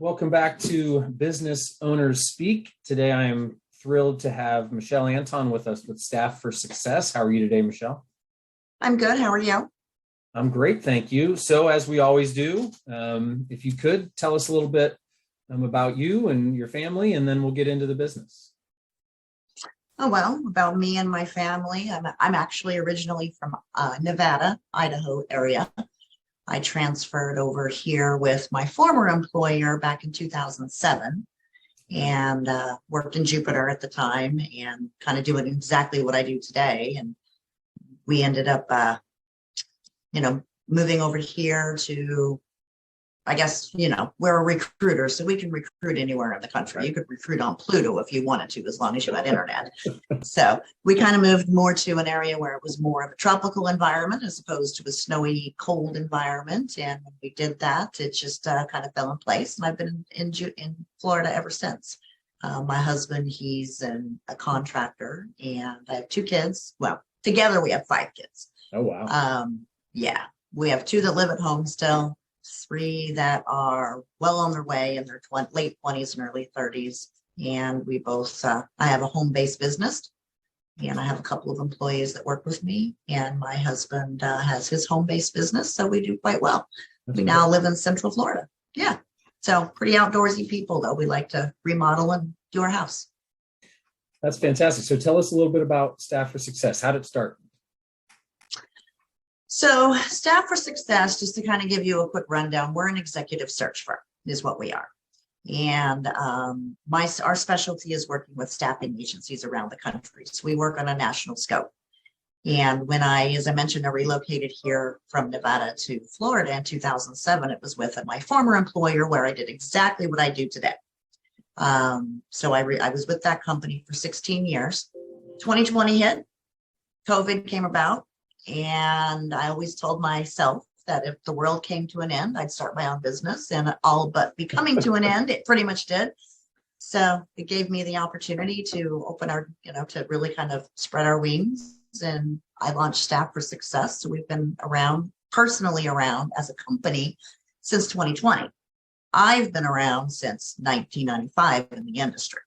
Welcome back to Business Owners Speak. Today I am thrilled to have Michelle Anton with us with Staff for Success. How are you today, Michelle? I'm good. How are you? I'm great, thank you. So as we always do, if you could tell us a little bit about you and your family, and then we'll get into the business. Oh, well, about me and my family. I'm actually originally from Nevada, Idaho area. I transferred over here with my former employer back in 2007 and worked in Jupiter at the time and kind of doing exactly what I do today. And we ended up, moving over here to, I guess, we're a recruiter, so we can recruit anywhere in the country. You could recruit on Pluto if you wanted to, as long as you had internet. So we kind of moved more to an area where it was more of a tropical environment as opposed to a snowy, cold environment. And when we did that, it just kind of fell in place. And I've been in Florida ever since. My husband, he's a contractor, and I have 2 kids. Well, together we have 5 kids. Oh, wow. Yeah, we have 2 that live at home still. 3 that are well on their way in their late 20s and early 30s. And we both, I have a home-based business, and I have a couple of employees that work with me. And my husband has his home-based business, so we do quite well. We now live in Central Florida. Yeah, so pretty outdoorsy people, though. We like to remodel and do our house. That's fantastic. So tell us a little bit about Staff for Success. How did it start? So Staff for Success, just to kind of give you a quick rundown, we're an executive search firm is what we are. And our specialty is working with staffing agencies around the country. So we work on a national scope. And when as I mentioned, I relocated here from Nevada to Florida in 2007, it was with my former employer where I did exactly what I do today. So I was with that company for 16 years. 2020 hit, COVID came about. And I always told myself that if the world came to an end, I'd start my own business, and all but becoming to an end, it pretty much did. So it gave me the opportunity to open to really kind of spread our wings. And I launched Staff for Success. So we've been personally around as a company since 2020. I've been around since 1995 in the industry.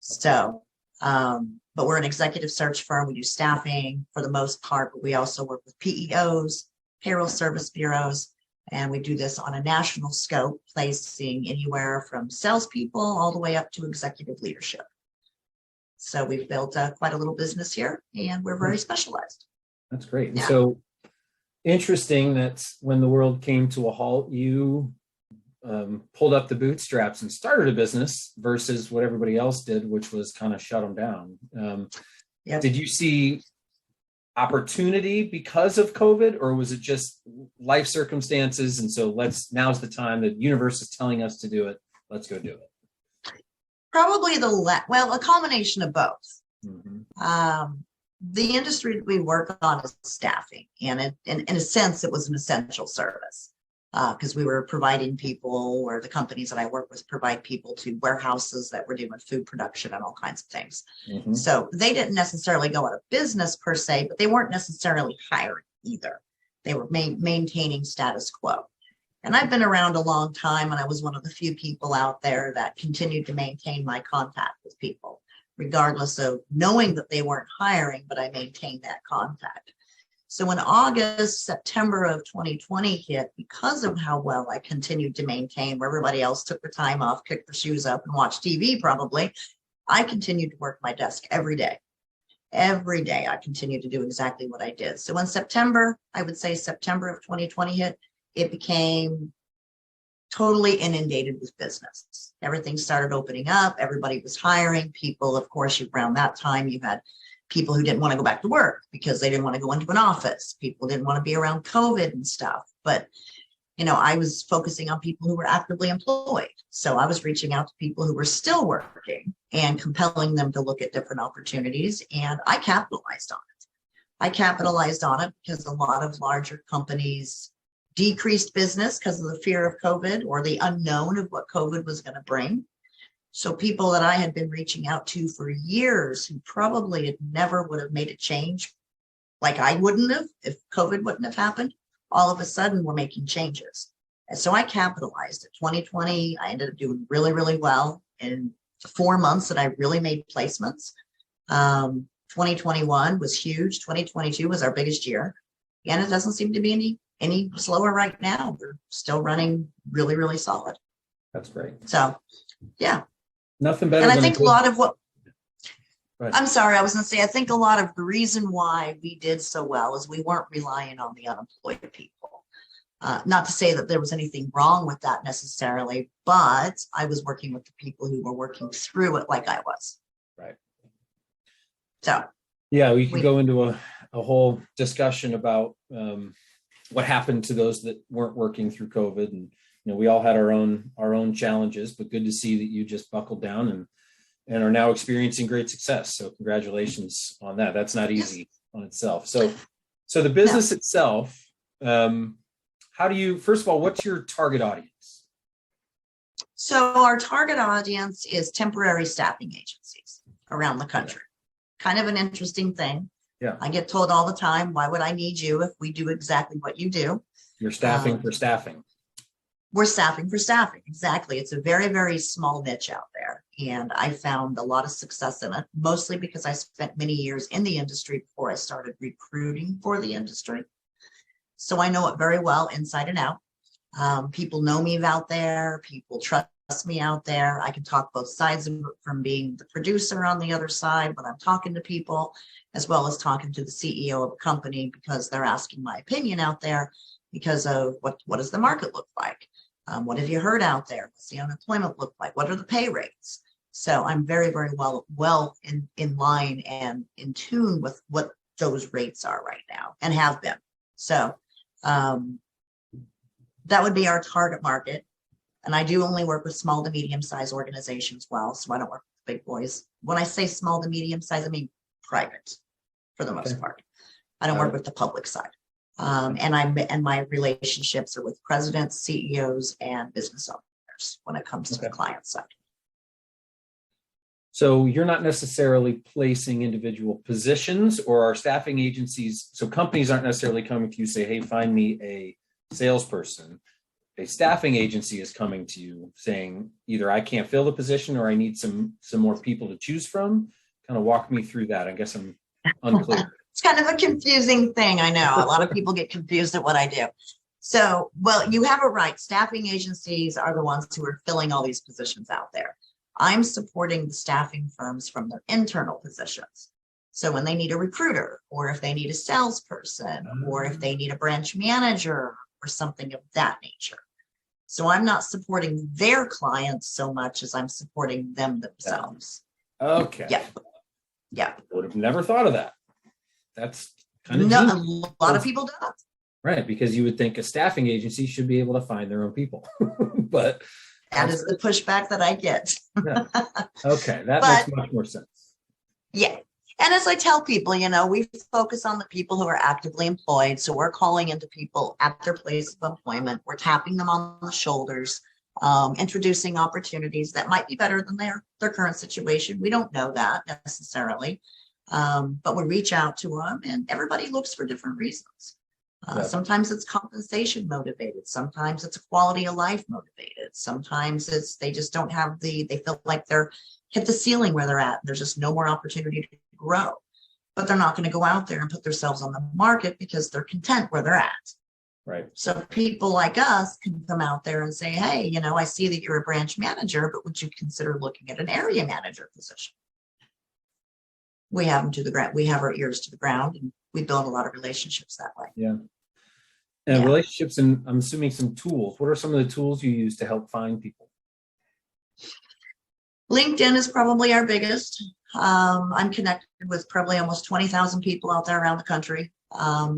So, but we're an executive search firm. We do staffing for the most part, but we also work with PEOs, payroll service bureaus, and we do this on a national scope, placing anywhere from salespeople all the way up to executive leadership. So we've built quite a little business here, and we're very specialized. That's great. Yeah. So interesting that when the world came to a halt, you pulled up the bootstraps and started a business versus what everybody else did, which was kind of shut them down. Yep. Did you see opportunity because of COVID, or was it just life circumstances? And so now's the time. The universe is telling us to do it. Let's go do it. Probably a combination of both. Mm-hmm. The industry that we work on is staffing, and in a sense, it was an essential service. Because we were providing people, or the companies that I work with provide people to warehouses that were doing food production and all kinds of things. Mm-hmm. So they didn't necessarily go out of business per se, but they weren't necessarily hiring either. They were maintaining status quo. And I've been around a long time, and I was one of the few people out there that continued to maintain my contact with people, regardless of knowing that they weren't hiring, but I maintained that contact. So when September of 2020 hit, because of how well I continued to maintain, where everybody else took the time off, kicked their shoes up, and watched TV probably, I continued to work my desk every day. Every day I continued to do exactly what I did. So when I would say September of 2020 hit, it became totally inundated with business. Everything started opening up. Everybody was hiring people. Of course, around that time, you had people who didn't want to go back to work because they didn't want to go into an office. People didn't want to be around COVID and stuff. But, I was focusing on people who were actively employed. So I was reaching out to people who were still working and compelling them to look at different opportunities. And I capitalized on it because a lot of larger companies decreased business because of the fear of COVID or the unknown of what COVID was going to bring. So people that I had been reaching out to for years who probably never would have made a change, like I wouldn't have if COVID wouldn't have happened, all of a sudden were making changes. And so I capitalized it. 2020, I ended up doing really, really well. In the 4 months that I really made placements, 2021 was huge. 2022 was our biggest year. And it doesn't seem to be any slower right now. We're still running really, really solid. That's great. So, yeah. Nothing better And I than think a lot of what, Right. I'm sorry, I was going to say, I think a lot of the reason why we did so well is we weren't relying on the unemployed people. Not to say that there was anything wrong with that necessarily, but I was working with the people who were working through it like I was. Right. So, yeah, we could go into a whole discussion about what happened to those that weren't working through COVID. And, we all had our own challenges, but good to see that you just buckled down and are now experiencing great success. So congratulations on that. That's not easy on itself. So the business itself, how do you, first of all, what's your target audience? So our target audience is temporary staffing agencies around the country. Kind of an interesting thing. Yeah. I get told all the time, why would I need you if we do exactly what you do? You're staffing for staffing. We're staffing for staffing. Exactly. It's a very, very small niche out there. And I found a lot of success in it, mostly because I spent many years in the industry before I started recruiting for the industry. So I know it very well inside and out. People know me out there. People trust me out there. I can talk both sides of it, from being the producer on the other side when I'm talking to people, as well as talking to the CEO of a company because they're asking my opinion out there because of what does the market look like? What have you heard out there? What's the unemployment look like? What are the pay rates? So I'm very, very well in line and in tune with what those rates are right now and have been. So that would be our target market. And I do only work with small to medium sized organizations. Well, so I don't work with big boys. When I say small to medium size, I mean private for the most part. I don't work with the public side. And my relationships are with presidents, CEOs, and business owners when it comes to the client side. So you're not necessarily placing individual positions, or are staffing agencies, so companies aren't necessarily coming to you say, hey, find me a salesperson. A staffing agency is coming to you saying either I can't fill the position or I need some more people to choose from. Kind of walk me through that. I guess I'm unclear. It's kind of a confusing thing. I know a lot of people get confused at what I do. So, well, you have it right. Staffing agencies are the ones who are filling all these positions out there. I'm supporting the staffing firms from their internal positions. So when they need a recruiter, or if they need a salesperson, or if they need a branch manager or something of that nature. So I'm not supporting their clients so much as I'm supporting them themselves. Okay. Yeah. Yeah. Would have never thought of that. That's kind of a lot of people don't. Right, because you would think a staffing agency should be able to find their own people, but that is the pushback that I get. Yeah. Okay, that makes much more sense. Yeah. And as I tell people, we focus on the people who are actively employed. So we're calling into people at their place of employment. We're tapping them on the shoulders, introducing opportunities that might be better than their current situation. We don't know that necessarily, but we reach out to them, and everybody looks for different reasons. Sometimes it's compensation motivated. Sometimes it's quality of life motivated. Sometimes it's they just don't have they feel like they're hit the ceiling where they're at. There's just no more opportunity to grow, but they're not going to go out there and put themselves on the market because they're content where they're at. Right. So people like us can come out there and say, hey, I see that you're a branch manager, but would you consider looking at an area manager position? We have them to the ground. We have our ears to the ground, and we build a lot of relationships that way. Yeah. And relationships, and I'm assuming some tools. What are some of the tools you use to help find people? LinkedIn is probably our biggest. I'm connected with probably almost 20,000 people out there around the country.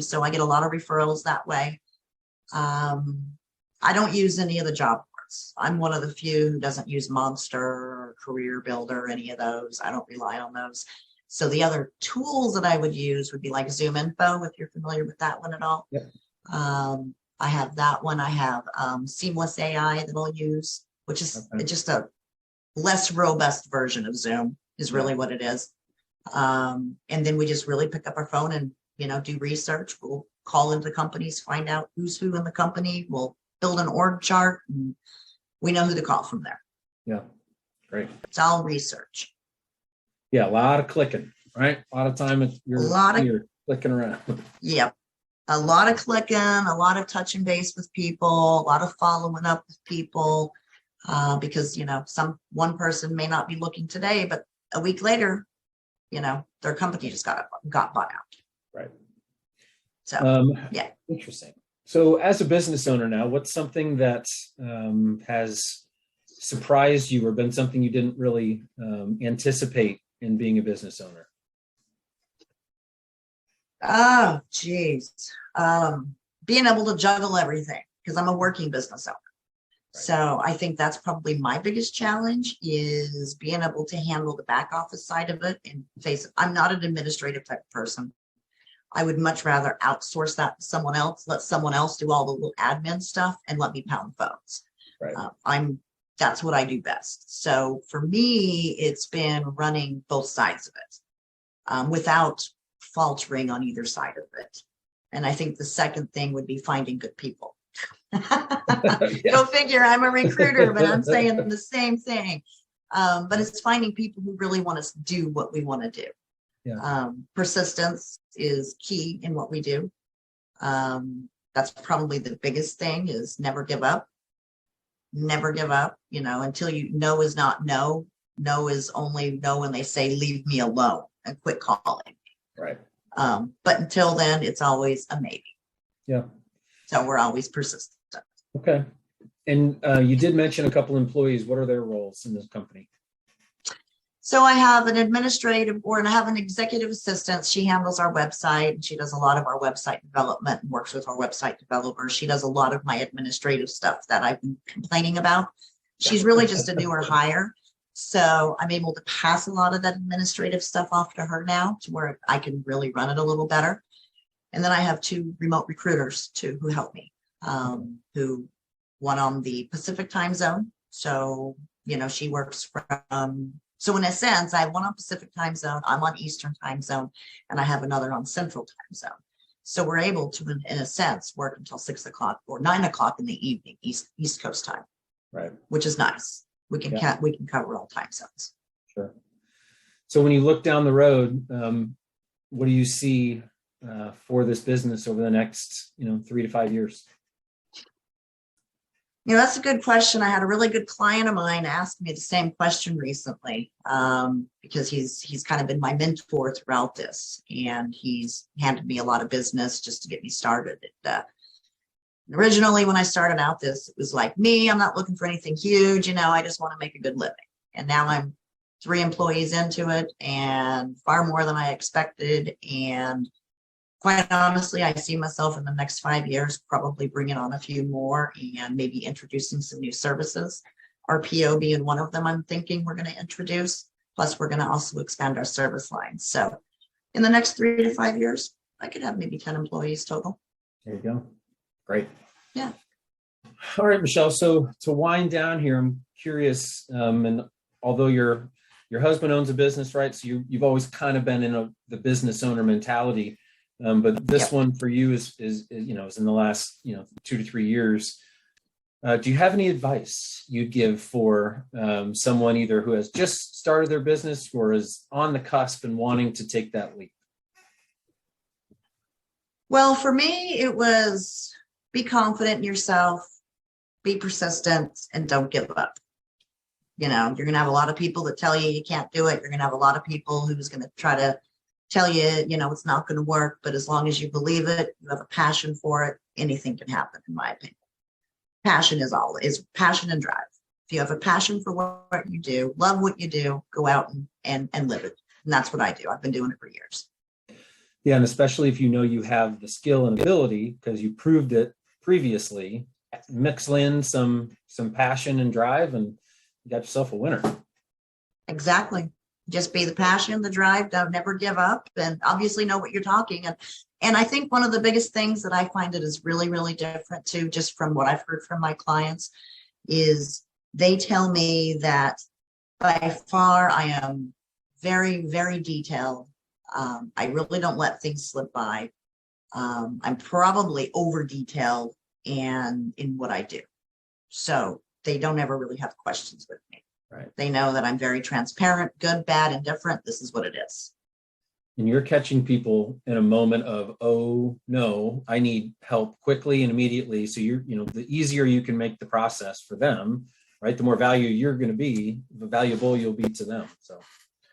So I get a lot of referrals that way. I don't use any of the job boards. I'm one of the few who doesn't use Monster or Career Builder, any of those. I don't rely on those. So the other tools that I would use would be like Zoom Info, if you're familiar with that one at all. Yep. I have that one. I have Seamless AI that I'll use, which is just a less robust version of Zoom is really what it is. And then we just really pick up our phone and, do research. We'll call into companies, find out who's who in the company. We'll build an org chart, and we know who to call from there. Yeah. Great. It's all research. Yeah. A lot of clicking, right? A lot of time you're clicking around. Yep. A lot of clicking, a lot of touching base with people, a lot of following up with people, because, one person may not be looking today, but a week later, their company just got bought out. Right. So, yeah. Interesting. So as a business owner now, what's something that has surprised you or been something you didn't really anticipate in being a business owner? Oh, geez. Being able to juggle everything, because I'm a working business owner. Right. So I think that's probably my biggest challenge, is being able to handle the back office side of it. And face it, I'm not an administrative type of person. I would much rather outsource that to someone else, let someone else do all the little admin stuff and let me pound phones. Right. That's what I do best. So for me, it's been running both sides of it, without faltering on either side of it. And I think the second thing would be finding good people. Go figure, I'm a recruiter, but I'm saying the same thing. But it's finding people who really want us to do what we want to do. Yeah. Persistence is key in what we do. That's probably the biggest thing, is never give up. Never give up, until no is not no. No is only no when they say, leave me alone and quit calling. Right. But until then, it's always a maybe. Yeah. So we're always persistent. Okay. And you did mention a couple employees. What are their roles in this company? So I have an administrative, and I have an executive assistant. She handles our website, and she does a lot of our website development and works with our website developers. She does a lot of my administrative stuff that I've been complaining about. She's really just a newer hire. So I'm able to pass a lot of that administrative stuff off to her now, to where I can really run it a little better. And then I have 2 remote recruiters too, who help me, one on the Pacific time zone. So, she works from, so in a sense, I have one on Pacific time zone, I'm on Eastern time zone, and I have another on Central time zone. So we're able to, in a sense, work until 6 o'clock or 9 o'clock in the evening, East Coast time. Right. Which is nice. We can cover all time zones. Sure. So when you look down the road, what do you see for this business over the next, 3 to 5 years? That's a good question. I had a really good client of mine ask me the same question recently, because he's kind of been my mentor throughout this, and he's handed me a lot of business just to get me started. Originally, when I started out this, it was like me, I'm not looking for anything huge, I just want to make a good living. And now I'm 3 employees into it, and far more than I expected. And quite honestly, I see myself in the next 5 years probably bringing on a few more and maybe introducing some new services. RPO being one of them, I'm thinking we're going to introduce. Plus, we're going to also expand our service lines. So in the next 3 to 5 years, I could have maybe 10 employees total. There you go. Great. Yeah. All right, Michelle. So to wind down here, I'm curious, and although your husband owns a business, right? So you've always kind of been in the business owner mentality. But this one for you is in the last 2 to 3 years. Do you have any advice you'd give for someone either who has just started their business or is on the cusp and wanting to take that leap? Well, for me, it was be confident in yourself, be persistent, and don't give up. You're going to have a lot of people that tell you can't do it. You're going to have a lot of people who's going to try to tell you, it's not going to work. But as long as you believe it, you have a passion for it, anything can happen, in my opinion. Passion is passion and drive. If you have a passion for what you do, love what you do, go out and live it. And that's what I do. I've been doing it for years. Yeah, and especially if you have the skill and ability, because you proved it previously, mix in some passion and drive, and you got yourself a winner. Exactly. Just be the passion, the drive, don't never give up, and obviously know what you're talking. And I think one of the biggest things that I find that is really, really different too, just from what I've heard from my clients, is they tell me that by far I am very, very detailed. I really don't let things slip by. I'm probably over detailed and in what I do. So they don't ever really have questions with me. Right. They know that I'm very transparent, good, bad, indifferent. This is what it is. And you're catching people in a moment of, oh no, I need help quickly and immediately. So the easier you can make the process for them, right? The more value you're going to be, the valuable you'll be to them. So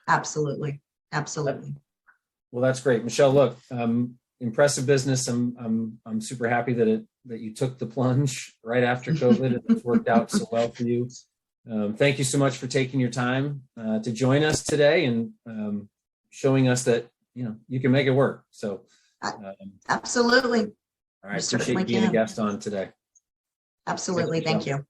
Absolutely. Absolutely. Well, that's great, Michelle. Look, impressive business. I'm super happy that you took the plunge right after COVID and it's worked out so well for you. Thank you so much for taking your time to join us today and showing us that you can make it work. So absolutely. All right, appreciate you being a guest on today. Absolutely. Thank you.